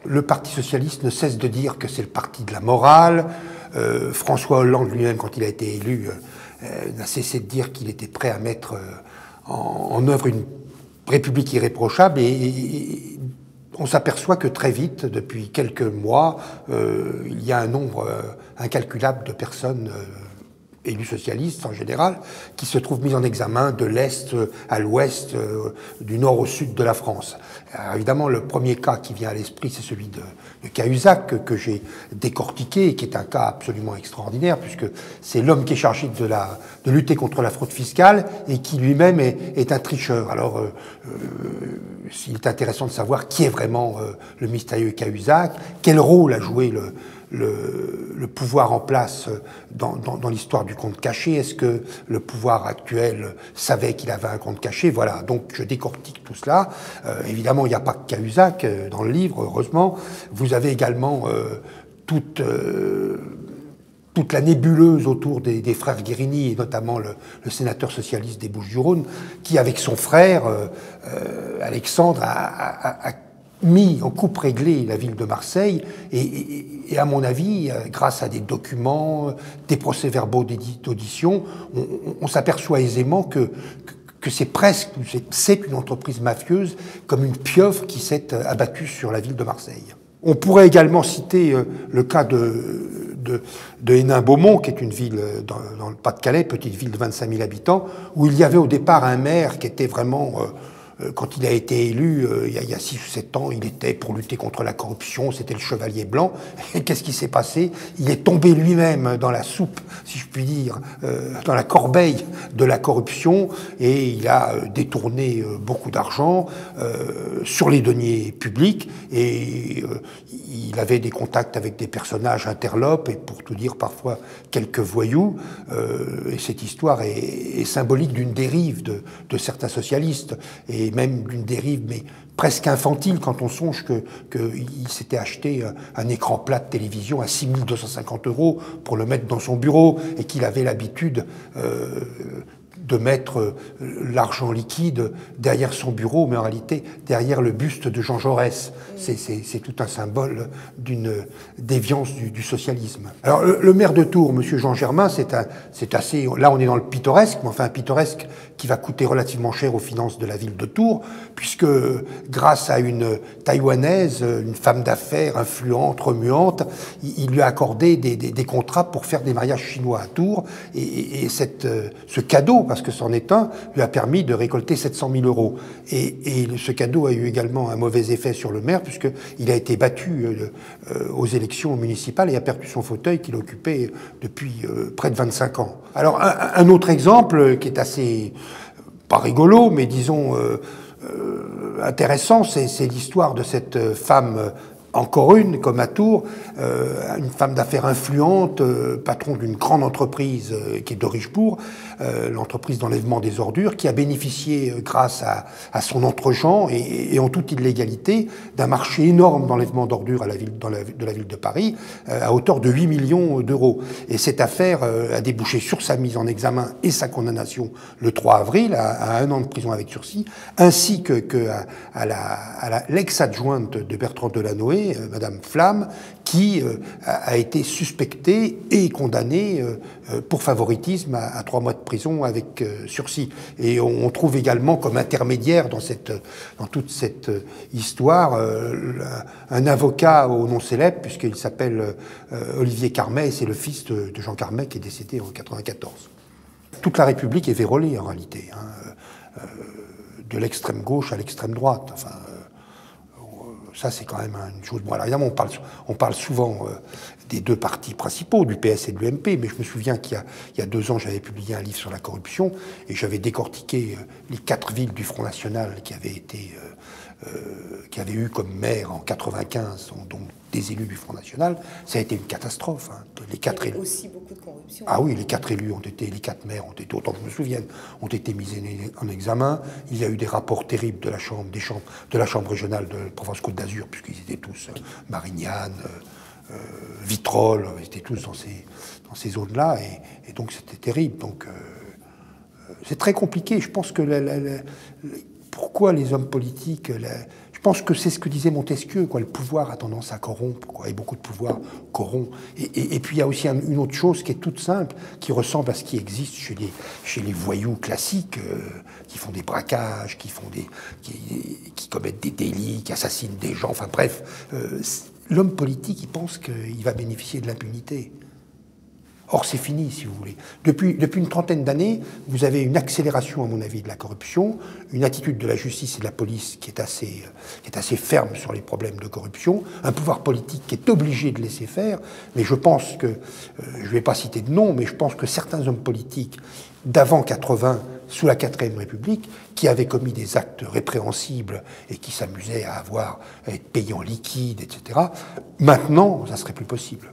Le Parti socialiste ne cesse de dire que c'est le parti de la morale. François Hollande lui-même, quand il a été élu, n'a cessé de dire qu'il était prêt à mettre en œuvre une république irréprochable. Et on s'aperçoit que très vite, depuis quelques mois, il y a un nombre incalculable de personnes élus socialistes en général, qui se trouvent mis en examen de l'Est à l'Ouest, du Nord au Sud de la France. Alors évidemment, le premier cas qui vient à l'esprit, c'est celui de Cahuzac, que j'ai décortiqué, et qui est un cas absolument extraordinaire, puisque c'est l'homme qui est chargé de lutter contre la fraude fiscale, et qui lui-même est un tricheur. Alors, il est intéressant de savoir qui est vraiment le mystérieux Cahuzac, quel rôle a joué le pouvoir en place dans l'histoire du compte caché. Est-ce que le pouvoir actuel savait qu'il avait un compte caché? Voilà, donc je décortique tout cela. Évidemment, il n'y a pas que Cahuzac dans le livre, heureusement. Vous avez également toute la nébuleuse autour des frères Guérini, et notamment le sénateur socialiste des Bouches-du-Rhône, qui, avec son frère, Alexandre, a mis en coupe réglée la ville de Marseille, et à mon avis, grâce à des documents, des procès-verbaux d'audition, on s'aperçoit aisément que c'est une entreprise mafieuse, comme une pieuvre qui s'est abattue sur la ville de Marseille. On pourrait également citer le cas de Hénin-Beaumont, qui est une ville dans le Pas-de-Calais, petite ville de 25 000 habitants, où il y avait au départ un maire qui était vraiment... quand il a été élu, il y a 6 ou 7 ans, il était pour lutter contre la corruption, c'était le chevalier blanc. Et qu'est-ce qui s'est passé? Il est tombé lui-même dans la soupe, si je puis dire, dans la corbeille de la corruption, et il a détourné beaucoup d'argent sur les deniers publics, et il avait des contacts avec des personnages interlopes, et pour tout dire, parfois quelques voyous. Et cette histoire est symbolique d'une dérive de certains socialistes, et même d'une dérive, mais presque infantile, quand on songe qu'il s'était acheté un écran plat de télévision à 6 250 € pour le mettre dans son bureau, et qu'il avait l'habitude de mettre l'argent liquide derrière son bureau, mais en réalité derrière le buste de Jean Jaurès. C'est tout un symbole d'une déviance du socialisme. Alors le maire de Tours, M. Jean Germain, c'est assez... Là on est dans le pittoresque, mais enfin un pittoresque qui va coûter relativement cher aux finances de la ville de Tours, puisque grâce à une Taïwanaise, une femme d'affaires influente, remuante, il lui a accordé des contrats pour faire des mariages chinois à Tours, et ce cadeau, parce que c'en est un, lui a permis de récolter 700 000 €. Et ce cadeau a eu également un mauvais effet sur le maire, puisqu'il a été battu aux élections municipales et a perdu son fauteuil qu'il occupait depuis près de 25 ans. Alors un autre exemple qui est assez, pas rigolo, mais disons intéressant, c'est l'histoire de cette femme, encore une, comme à Tours, une femme d'affaires influente, patron d'une grande entreprise qui est de Richebourg, l'entreprise d'enlèvement des ordures, qui a bénéficié, grâce à son entregent et en toute illégalité, d'un marché énorme d'enlèvement d'ordures de la ville de Paris, à hauteur de 8 millions d'euros. Et cette affaire a débouché sur sa mise en examen et sa condamnation le 3 avril à 1 an de prison avec sursis, ainsi à l'ex-adjointe de Bertrand Delanoë, Madame Flamme, qui a été suspectée et condamnée pour favoritisme à 3 mois de prison avec sursis. Et on trouve également comme intermédiaire dans toute cette histoire un avocat au nom célèbre, puisqu'il s'appelle Olivier Carmet, et c'est le fils de Jean Carmet qui est décédé en 1994. Toute la République est vérolée en réalité, de l'extrême gauche à l'extrême droite. Enfin, ça, c'est quand même une chose... Bon, alors évidemment, on parle souvent des 2 partis principaux, du PS et de l'UMP, mais je me souviens qu'il y a 2 ans, j'avais publié un livre sur la corruption, et j'avais décortiqué les 4 villes du Front National qui avaient eu comme maire en 95, donc des élus du Front National. Ça a été une catastrophe. Les 4 élus... aussi beaucoup de corruption. Ah oui, les 4 élus les 4 maires ont été, autant que je me souvienne, ont été mis en examen. Il y a eu des rapports terribles de la chambre régionale de Provence-Côte d'Azur, puisqu'ils étaient tous Marignane, Vitrolles, ils étaient tous dans ces zones-là, et donc c'était terrible. Donc c'est très compliqué. Je pense que pourquoi les hommes politiques... Je Je pense que c'est ce que disait Montesquieu, quoi. Le pouvoir a tendance à corrompre, quoi, et beaucoup de pouvoir corrompt. Et puis il y a aussi une autre chose qui est toute simple, qui ressemble à ce qui existe chez les voyous classiques, qui font des braquages, qui commettent des délits, qui assassinent des gens. Enfin bref, l'homme politique, il pense qu'il va bénéficier de l'impunité. Or, c'est fini, si vous voulez. Depuis une trentaine d'années, vous avez une accélération, à mon avis, de la corruption, une attitude de la justice et de la police qui est assez ferme sur les problèmes de corruption, un pouvoir politique qui est obligé de laisser faire, mais je pense que, je ne vais pas citer de nom, mais je pense que certains hommes politiques d'avant 80, sous la 4ème République, qui avaient commis des actes répréhensibles et qui s'amusaient à être payés en liquide, etc., maintenant, ça ne serait plus possible.